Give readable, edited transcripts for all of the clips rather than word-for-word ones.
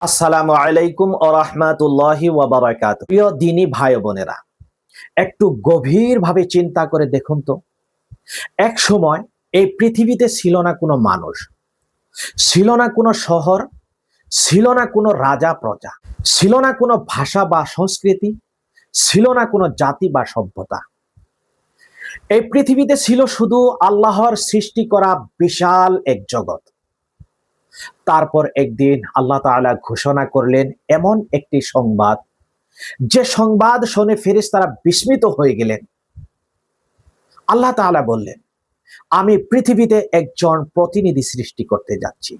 আসসালামু আলাইকুম ওয়া রাহমাতুল্লাহি ওয়া বারাকাতুহু। প্রিয় দিনী ভাই বোনেরা, একটু গভীরভাবে চিন্তা করে দেখুন তো। এক সময় এই পৃথিবীতে ছিল না কোনো মানুষ, ছিল না কোনো শহর, ছিল না কোনো রাজা প্রজা, ছিল না কোনো ভাষা বা সংস্কৃতি, ছিল না কোনো জাতি বা সভ্যতা। এই পৃথিবীতে ছিল শুধু আল্লাহর সৃষ্টি করা বিশাল এক জগৎ। তারপর একদিন আল্লাহ তাআলা ঘোষণা করলেন এমন একটি সংবাদ, যে সংবাদ শুনে ফেরেশতারা বিস্মিত হয়ে গেলেন। আল্লাহ তাআলা বললেন, আমি পৃথিবীতে একজন প্রতিনিধি সৃষ্টি করতে যাচ্ছি।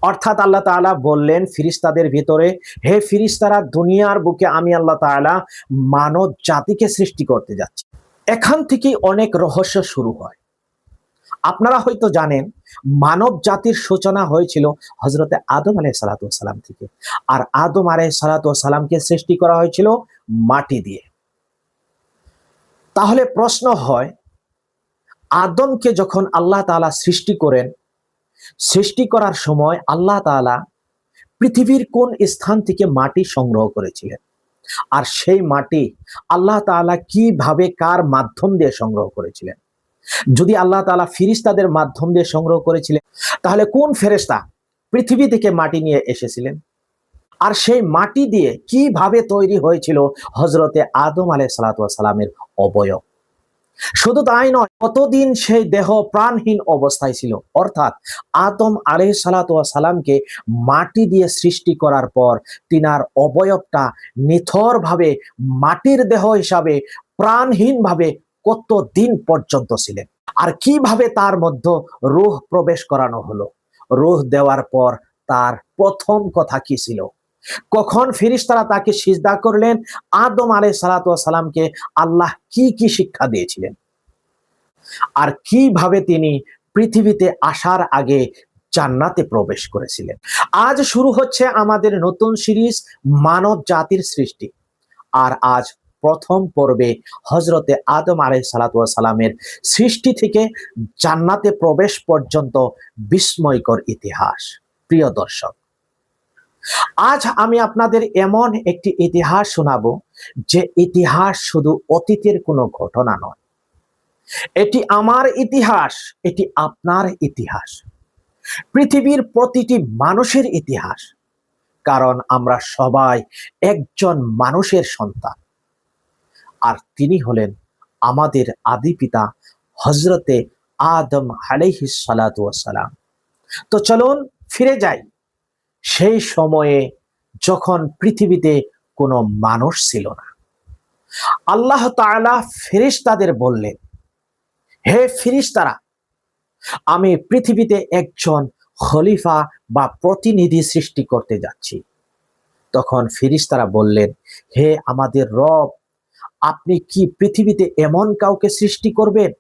অর্থাৎ আল্লাহ তাআলা বললেন ফেরেশতাদের ভিতরে, হে ফেরেশতারা, দুনিয়ার বুকে আমি আল্লাহ তাআলা মানব জাতিকে সৃষ্টি করতে যাচ্ছি। এখান থেকেই অনেক রহস্য শুরু হয়। আপনারা হয়তো জানেন, মানব জাতির সূচনা হয়েছিল হযরতে আদম আলাইহিস সালাতু ওয়াস সালাম থেকে। আর আদম আলাইহিস সালাতু ওয়াস সালামকে সৃষ্টি করা হয়েছিল মাটি দিয়ে। তাহলে প্রশ্ন হয়, আদমকে যখন আল্লাহ তাআলা সৃষ্টি করেন, সৃষ্টি করার সময় আল্লাহ তাআলা পৃথিবীর কোন স্থান থেকে মাটি সংগ্রহ করেছিলেন? আর সেই মাটি আল্লাহ তাআলা কিভাবে, কার মাধ্যম দিয়ে সংগ্রহ করেছিলেন? যদি আল্লাহ তাআলা ফেরেশতাদের মাধ্যম দিয়ে সংগ্রহ করেছিলেন, তাহলে কোন ফেরেশতা পৃথিবী থেকে মাটি নিয়ে এসেছিলেন? আর সেই মাটি দিয়ে কিভাবে তৈরি হয়েছিল হযরতে আদম আলাইহিস সালাতু ওয়াস সালামের অবয়ব? শুধু তাই নয়, কতদিন সেই দেহ প্রাণহীন অবস্থায় ছিল। অর্থাৎ আদম আলাইহিস সালাতু ওয়াস সালামকে মাটি দিয়ে সৃষ্টি করার পর তিনার অবয়বটা নিথরভাবে মাটির দেহ হিসাবে প্রাণহীনভাবে কতদিন পর্যন্ত ছিলেন। আর কিভাবে তার মধ্যে রূহ প্রবেশ করানো হলো? রূহ দেওয়ার পর তার প্রথম কথা কি ছিল? কখন ফেরেশতারা তাকে সিজদা করলেন? আদম আলাইহিস সালাতু ওয়াস সালামকে আল্লাহ কি কি শিক্ষা দিয়েছিলেন? আর কিভাবে তিনি পৃথিবীতে আসার আগে জান্নাতে প্রবেশ করেছিলেন? আজ শুরু হচ্ছে আমাদের নতুন সিরিজ, মানব জাতির সৃষ্টি। আর আজ প্রথম পর্বে হযরতে আদম আলাইহিস সালাতু ওয়াস সালামের সৃষ্টি থেকে জান্নাতে প্রবেশ পর্যন্ত বিস্ময়কর ইতিহাস। প্রিয় দর্শক, আজ আমি আপনাদের এমন একটি ইতিহাস শোনাবো, যে ইতিহাস শুধু অতীতের কোনো ঘটনা নয়। এটি আমার ইতিহাস, এটি আপনার ইতিহাস, পৃথিবীর প্রতিটি মানুষের ইতিহাস। কারণ আমরা সবাই একজন মানুষের সন্তান, আর তিনি হলেন আমাদের আদি পিতা হযরতে আদম আলাইহিস সালাতু ওয়াস সালাম। তো চলুন ফিরে যাই সেই সময়ে যখন পৃথিবীতে কোনো মানুষ ছিল না। আল্লাহ তাআলা ফেরেশতাদের বললেন, হে ফেরেশতারা, আমি পৃথিবীতে একজন খলিফা বা প্রতিনিধি সৃষ্টি করতে যাচ্ছি। তখন ফেরেশতারা বললেন, হে আমাদের রব, আপনি কি পৃথিবীতে এমন কাউকে সৃষ্টি করবেন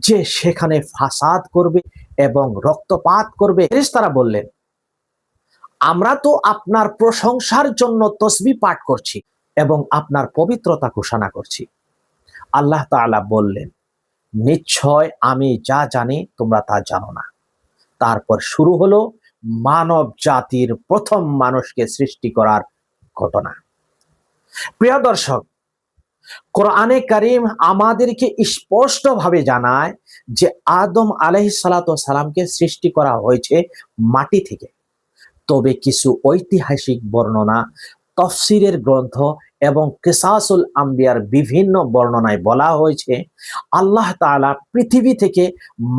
যে সেখানে ফাসাদ করবে এবং রক্তপাত করবে? ফেরেশতারা বললেন, আমরা তো আপনার প্রশংসার জন্য তসবিহ পাঠ করছি এবং আপনার পবিত্রতা ঘোষণা করছি। আল্লাহ তাআলা বললেন, নিশ্চয় আমি যা জানি তোমরা তা জানো না। তারপর শুরু হলো মানব জাতির প্রথম মানুষকে সৃষ্টি করার ঘটনা। প্রিয় দর্শক, কোরআনে কারীম আমাদেরকে স্পষ্টভাবে জানায় যে আদম আলাইহিস সালাতু ওয়াস সালামকে সৃষ্টি করা হয়েছে মাটি থেকে। তবে কিছু ঐতিহাসিক বর্ণনা, তাফসীরের গ্রন্থ এবং কিসাসুল আম্বিয়ার বিভিন্ন বর্ণনায় বলা হয়েছে, আল্লাহ তাআলা পৃথিবী থেকে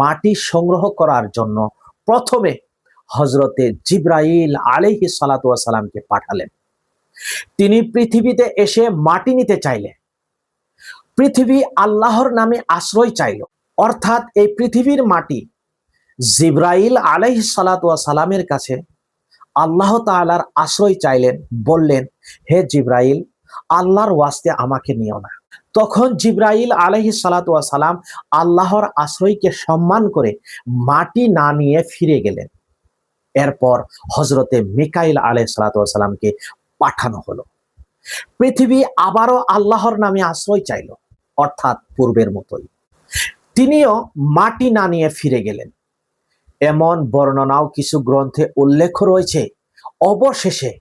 মাটি সংগ্রহ করার জন্য প্রথমে হযরতে জিবরাইল আলাইহিস সালাতু ওয়াস সালামকে পাঠালেন। তিনি পৃথিবীতে এসে মাটি নিতে চাইলেন। পৃথিবী আল্লাহর নামে আশ্রয় চাইল। অর্থাৎ এই পৃথিবীর মাটি জিবরাইল আলাইহিস সালাতু ওয়াস সালামের কাছে আল্লাহ তাআলার আশ্রয় চাইলেন। বললেন, হে জিবরাইল, আল্লাহর ওয়াস্তে আমাকে নিও না। তখন জিবরাইল আলাইহিস সালাতু ওয়াস সালাম আল্লাহর আশ্রয়কে সম্মান করে মাটি না নিয়ে ফিরে গেলেন। এরপর হযরতে মিকাইল আলাইহিস সালাতু ওয়াস সালামকে পাঠানো হলো। পৃথিবী আবারও আল্লাহর নামে আশ্রয় চাইল, অর্থাৎ পূর্বের মতোই। তিনিও মাটি না নিয়ে ফিরে গেলেন। এমন বর্ণনাও কিছু গ্রন্থে উল্লেখ রয়েছে। অবশেষে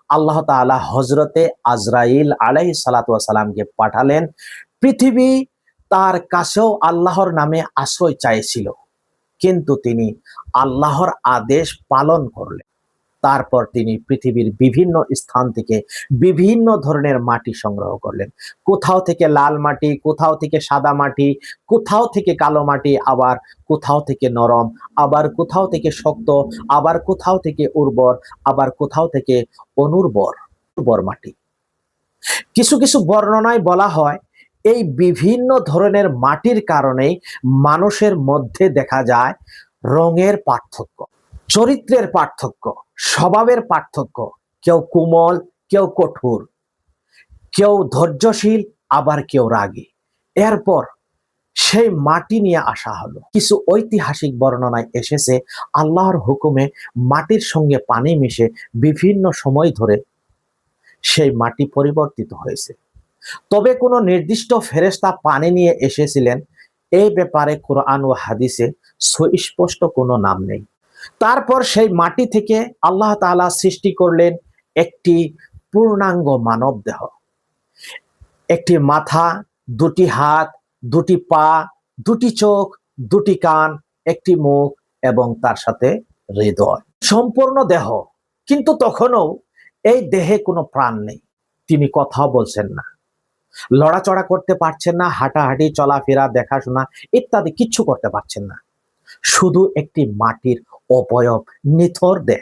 আল্লাহ তাআলা হযরতে আজরাইল আলাইহিস সালাতু ওয়াস সালামকে পাঠালেন। পৃথিবী তার কাছেও আল্লাহর নামে আশ্রয় চাইছিল, কিন্তু তিনি আল্লাহর আদেশ পালন করলেন। তারপর তিনি পৃথিবীর বিভিন্ন স্থান থেকে বিভিন্ন ধরনের মাটি সংগ্রহ করলেন। কোথাও থেকে লাল মাটি, কোথাও থেকে সাদা মাটি, কোথাও থেকে কালো মাটি, আবার কোথাও থেকে নরম, আবার কোথাও থেকে শক্ত, আবার কোথাও থেকে উর্বর, আবার কোথাও থেকে উর্বর মাটি। কিছু কিছু বর্ণনায় বলা হয় এই বিভিন্ন ধরনের মাটির কারণেই মানুষের মধ্যে দেখা যায় রঙের পার্থক্য, চরিত্রের পার্থক্য, স্বভাবের পার্থক্য। কেউ কোমল, কেউ কঠোর, কেউ ধৈর্যশীল, আবার কেউ রাগী। এরপর সেই মাটি নিয়ে আসা হলো। কিছু ঐতিহাসিক বর্ণনায় এসেছে আল্লাহর হুকুমে মাটির সঙ্গে পানি মিশে বিভিন্ন সময় ধরে সেই মাটি পরিবর্তিত হয়েছে। তবে কোনো নির্দিষ্ট ফেরেশতা পানি নিয়ে এসেছিলেন এই ব্যাপারে কোরআন ও হাদিসে সুস্পষ্ট কোনো নাম নেই। তারপর সেই মাটি থেকে আল্লাহ তাআলা সৃষ্টি করলেন একটি পূর্ণাঙ্গ মানব দেহ। একটি মাথা, দুটি হাত, দুটি পা, দুটি চোখ, দুটি কান, একটি মুখ এবং তার সাথে হৃদয়, সম্পূর্ণ দেহ। কিন্তু তখনও এই দেহে কোনো প্রাণ নেই। তিনি কথাও বলছেন না, লড়াচড়া করতে পারছেন না, হাঁটাহাঁটি, চলাফেরা, দেখাশোনা ইত্যাদি কিচ্ছু করতে পারছেন না। শুধু একটি মাটির অবয়ব, নিথর দেহ।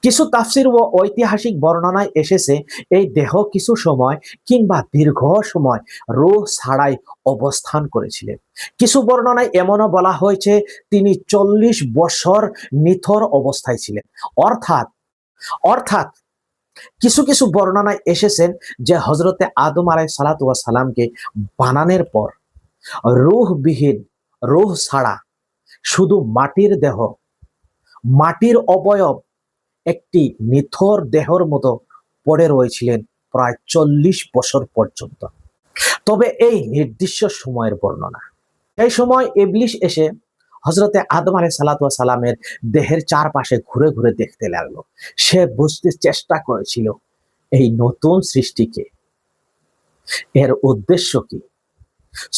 কিছু তাফসীর ও ঐতিহাসিক বর্ণনায় এসেছে এই দেহ কিছু সময় কিংবা দীর্ঘ সময় রূহ ছাড়াই অবস্থান করেছিলেন। কিছু বর্ণনায় এমনও বলা হয়েছে তিনি 40 বছর নিথর অবস্থায় ছিলেন। অর্থাৎ অর্থাৎ কিছু কিছু বর্ণনায় এসেছেন যে হযরতে আদম আলাইহিস সালাতু ওয়াস সালামকে বানানোর পর রূহবিহীন, রূহ ছাড়া শুধু মাটির দেহ, মাটির অবয়ব, একটি নিথর দেহর মতো পড়ে রয়েছিলেন প্রায় 40 বছর পর্যন্ত। তবে এই নির্দিষ্ট সময়ের বর্ণনা, এই সময় ইবলিস এসে হযরতে আদম আলাইহিস সালাতু ওয়াস সালামের দেহের চারপাশে ঘুরে ঘুরে দেখতে লাগলো। সে বুঝতে চেষ্টা করেছিল এই নতুন সৃষ্টিকে, এর উদ্দেশ্য কি।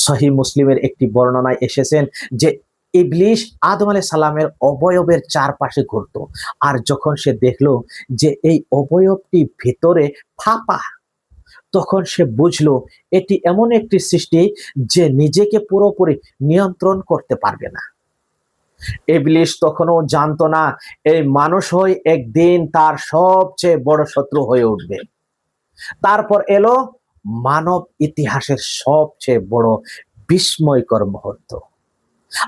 সহিহ মুসলিমের একটি বর্ণনায় এসেছেন যে ইবলিস আদম আলাইহিস সালামের অবয়বের চারপাশে ঘুরতো, আর যখন সে দেখলো যে এই অবয়বটি ভেতরে ফাঁপা, তখন সে বুঝলো এটি এমন একটি সৃষ্টি যে নিজেকে পুরোপুরি নিয়ন্ত্রণ করতে পারবে না। ইবলিস তখনও জানতো না এই মানুষই একদিন তার সবচেয়ে বড় শত্রু হয়ে উঠবে। তারপর এলো মানব ইতিহাসের সবচেয়ে বড় বিস্ময়কর মুহূর্ত।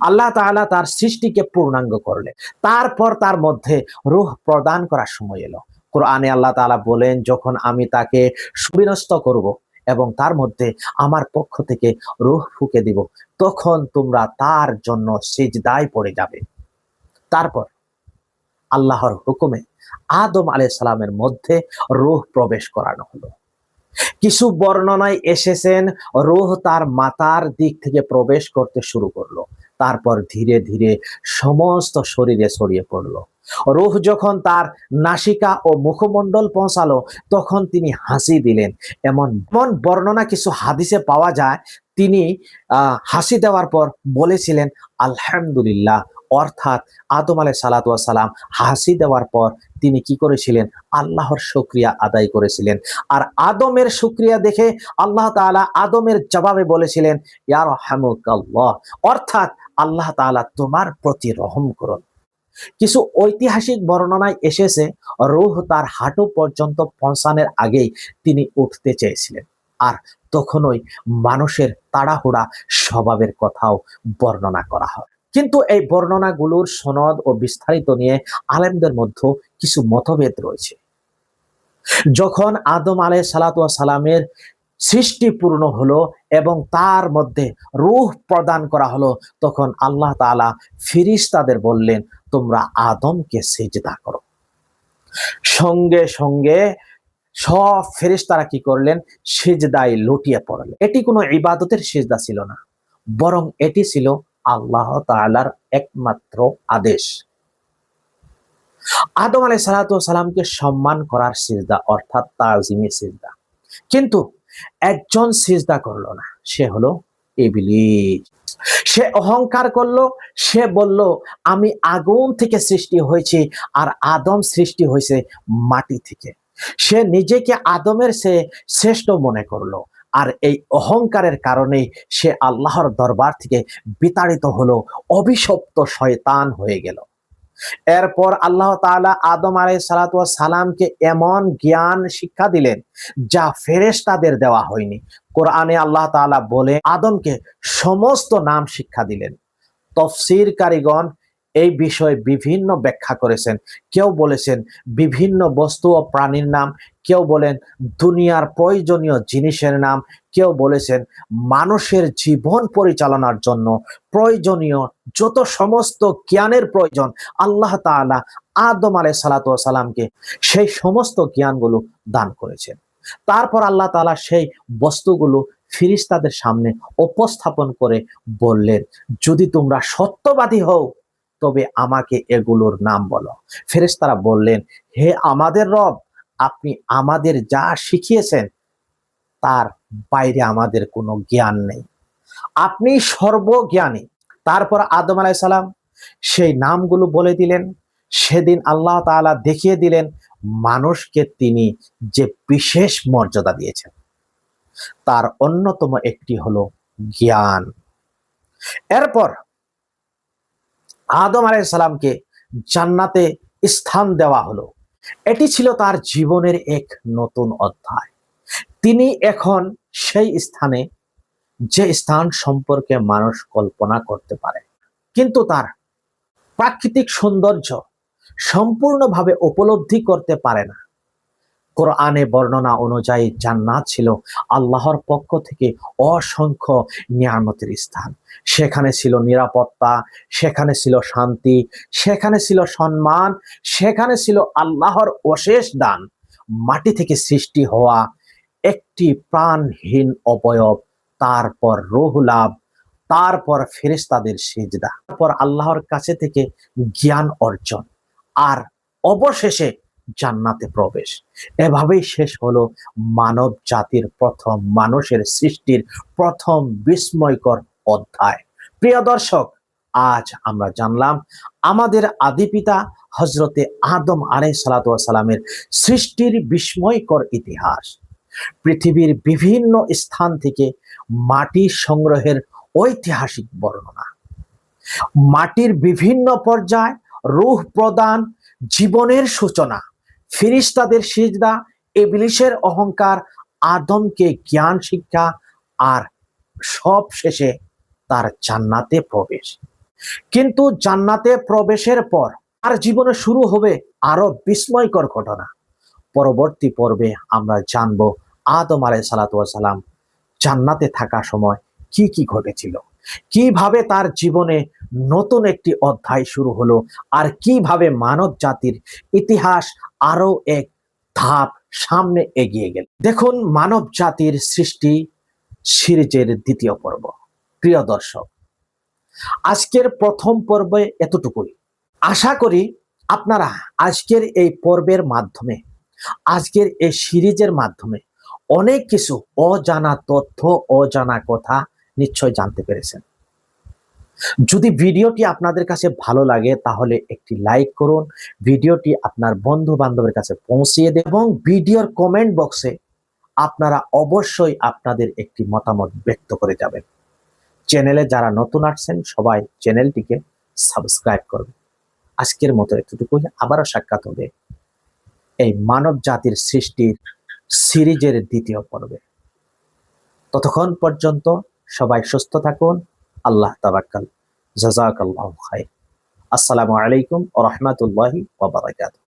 আল্লাহ তাআলা তার সৃষ্টিকে পূর্ণাঙ্গ করলেন। তারপর তার মধ্যে রূহ প্রদান করার সময় এলো। কোরআনে আল্লাহ তাআলা বলেন, যখন আমি তাকে সুবিন্যস্ত করব এবং তার মধ্যে আমার পক্ষ থেকে রূহ ফুঁকে দিব, তখন তোমরা তার জন্য সিজদায় পড়ে যাবে। তারপর আল্লাহর হুকুমে আদম আলাইহিস সালামের মধ্যে রূহ প্রবেশ করানো হলো। কিছু বর্ণনায় এসেছেন রূহ তার মাথার দিক থেকে প্রবেশ করতে শুরু করলো, তারপর ধীরে ধীরে সমস্ত শরীরে ছড়িয়ে পড়লো। রূহ যখন তার নাসিকা ও মুখমণ্ডল পৌঁছালো, তখন তিনি হাসি দিলেন। এমন বর্ণনা কিছু হাদিসে পাওয়া যায়। তিনি হাসি দেওয়ার পর বলেছিলেন আলহামদুলিল্লাহ, অর্থাৎ আদম আলাইহিস সালাতু ওয়াস সালাম হাসি দেওয়ার পর তিনি কি করেছিলেন, আল্লাহর শুকরিয়া আদায় করেছিলেন। আর আদমের শুকরিয়া দেখে আল্লাহ তাআলা আদমের জবাবে বলেছিলেন ইয়ারহামুকাল্লাহ, অর্থাৎ আল্লাহ তাআলা তোমার প্রতি রহম করুন। কিছু ঐতিহাসিক বর্ণনায় এসেছে রূহ তার হাঁটু পর্যন্ত পৌঁছানোর আগেই তিনি উঠতে চেয়েছিলেন। আর তখনই মানুষের তাড়াহুড়া স্বভাবের কথাও বর্ণনা করা হয়। কিন্তু এই বর্ণনাগুলোর সনদ ও বিস্তারিত নিয়ে আলেমদের মধ্যে কিছু মতভেদ রয়েছে। যখন আদম আলাইহিস সালাতু ওয়াস সালামের সৃষ্টি পূর্ণ হলো এবং তার মধ্যে রূহ প্রদান করা হলো, তখন আল্লাহ তাআলা ফেরেশতাদের বললেন তোমরা আদমকে সিজদা করো। সঙ্গে সঙ্গে সব ফেরেশতারা কি করলেন, সিজদায় লুটিয়ে পড়লেন। এটি কোনো ইবাদতের সিজদা ছিল না, বরং এটি ছিল আল্লাহ তাআলার একমাত্র আদেশ। আদম আলাইহিস সালামকে সম্মান করার সিজদা অর্থাৎ তাজিমি সিজদা। কিন্তু একজন সিজদা করলো না, সে হলো ইবলিস। সে অহংকার করলো, সে বলল আমি আগুন থেকে সৃষ্টি হয়েছি আর আদম সৃষ্টি হয়েছে মাটি থেকে। সে নিজেকে আদমের চেয়ে শ্রেষ্ঠ মনে করলো। আর এই অহংকারের কারণেই সে আল্লাহর দরবার থেকে বিতাড়িত হলো, অভিশপ্ত শয়তান হয়ে গেল। এরপর আল্লাহ তাআলা আদম আলাইহিস সালামকে এমন জ্ঞান শিক্ষা দিলেন যা ফেরেশতাদের দেওয়া হয়নি। কোরআনে আল্লাহ তাআলা বলে আদমকে সমস্ত নাম শিক্ষা দিলেন। তফসির কারিগণ এই বিষয়ে বিভিন্ন ব্যাখ্যা করেছেন। কেউ বলেছেন বিভিন্ন বস্তু ও প্রাণীর নাম, কেউ বলেন দুনিয়ার প্রয়োজনীয় জিনিসের নাম, কেউ বলেছেন মানুষের জীবন পরিচালনার জন্য প্রয়োজনীয় যত সমস্ত জ্ঞানের প্রয়োজন আল্লাহ তাআলা আদম আলাইহিস সালামকে সেই সমস্ত জ্ঞানগুলো দান করেছেন। তারপর আল্লাহ তাআলা সেই বস্তুগুলো ফেরেশতাদের সামনে উপস্থাপন করে বললেন, যদি তোমরা সত্যবাদী হও তবে আমাকে এগুলোর নাম বলো। ফেরেশতারা বললেন, হে আমাদের রব, আপনি আমাদের যা শিখিয়েছেন তার বাইরে আমাদের কোনো জ্ঞান নেই, আপনি সর্বজ্ঞানী। তারপর আদম আলাইহিস সালাম সেই নামগুলো বলে দিলেন। সেদিন আল্লাহ তাআলা দেখিয়ে দিলেন মানুষকে তিনি যে বিশেষ মর্যাদা দিয়েছেন তার অন্যতম একটি হলো জ্ঞান। এরপর আদম আলাইহিস সালামকে জান্নাতে স্থান দেওয়া হলো। এটি ছিল তার জীবনের এক নতুন অধ্যায়। তিনি এখন সেই স্থানে, যে স্থান সম্পর্কে মানুষ কল্পনা করতে পারে কিন্তু তার প্রাকৃতিক সৌন্দর্য সম্পূর্ণভাবে উপলব্ধি করতে পারে না। কোরআনে বর্ণনা অনুযায়ী জান্নাত ছিল আল্লাহর পক্ষ থেকে অসংখ্য নিয়ামতের স্থান। সেখানে ছিল নিরাপত্তা, সেখানে ছিল শান্তি, সেখানে ছিল সম্মান, সেখানে ছিল আল্লাহর অশেষ দান। মাটি থেকে সৃষ্টি হওয়া একটি প্রাণহীন অবয়ব, তারপর রূহ লাভ, তারপর ফেরেশতাদের সিজদা, তারপর আল্লাহর কাছে থেকে জ্ঞান অর্জন, আর অবশেষে জান্নাতে প্রবেশ। এভাবেই শেষ হলো মানব জাতির প্রথম, মানুষের সৃষ্টির প্রথম বিস্ময়কর অধ্যায়। প্রিয় দর্শক, আজ আমরা জানলাম আমাদের আদি পিতা হযরতে আদম আলাইহিস সালামের সৃষ্টির বিস্ময়কর ইতিহাস। পৃথিবীর বিভিন্ন স্থান থেকে মাটি সংগ্রহের ঐতিহাসিক বর্ণনা, মাটির বিভিন্ন পর্যায়, রূহ প্রদান, জীবনের সূচনা, ফেরেশতাদের সিজদা, ইবলিসের অহংকার, আদমকে জ্ঞান শিক্ষা, আর সব শেষে তার জান্নাতে প্রবেশ। কিন্তু জান্নাতে প্রবেশের পর তার জীবনে শুরু হবে আরো বিস্ময়কর ঘটনা। পরবর্তী পর্বে আমরা জানবো আদম আলাইহিস সালাম জান্নাতে থাকা সময় কি কি ঘটেছিল, কিভাবে তার জীবনে নতুন একটি অধ্যায় শুরু হলো, আর কিভাবে মানব জাতির ইতিহাস আরো এক ধাপ সামনে এগিয়ে গেল। দেখুন, মানব জাতির সৃষ্টি সিরিজের দ্বিতীয় পর্ব। প্রিয় দর্শক, আজকের প্রথম পর্বে এতটুকুই। আশা করি আপনারা আজকের এই পর্বের মাধ্যমে, আজকের এই সিরিজের মাধ্যমে অনেক কিছু অজানা তথ্য, অজানা কথা নিশ্চয় জানতে পেরেছেন। যদি ভিডিওটি আপনাদের কাছে ভালো লাগে তাহলে একটি লাইক করুন, ভিডিওটি আপনার বন্ধু বান্ধবের কাছে পৌঁছিয়ে দেন এবং ভিডিওর কমেন্ট বক্সে আপনারা অবশ্যই আপনাদের একটি মতামত ব্যক্ত করে যাবেন। চ্যানেলে যারা নতুন আসছেন সবাই চ্যানেলটিকে সাবস্ক্রাইব করবেন। আজকের মতো এতটুকুই, আবারও সাক্ষাৎ হবে এই মানব জাতির সৃষ্টির সিরিজের দ্বিতীয় পর্বে। ততক্ষণ পর্যন্ত সবাই সুস্থ থাকুন। আল্লাহ তাবাক্কাল। জাযাকাল্লাহু খাইর। আসসালামু আলাইকুম ওয়া রাহমাতুল্লাহি ওয়া বারাকাতুহু।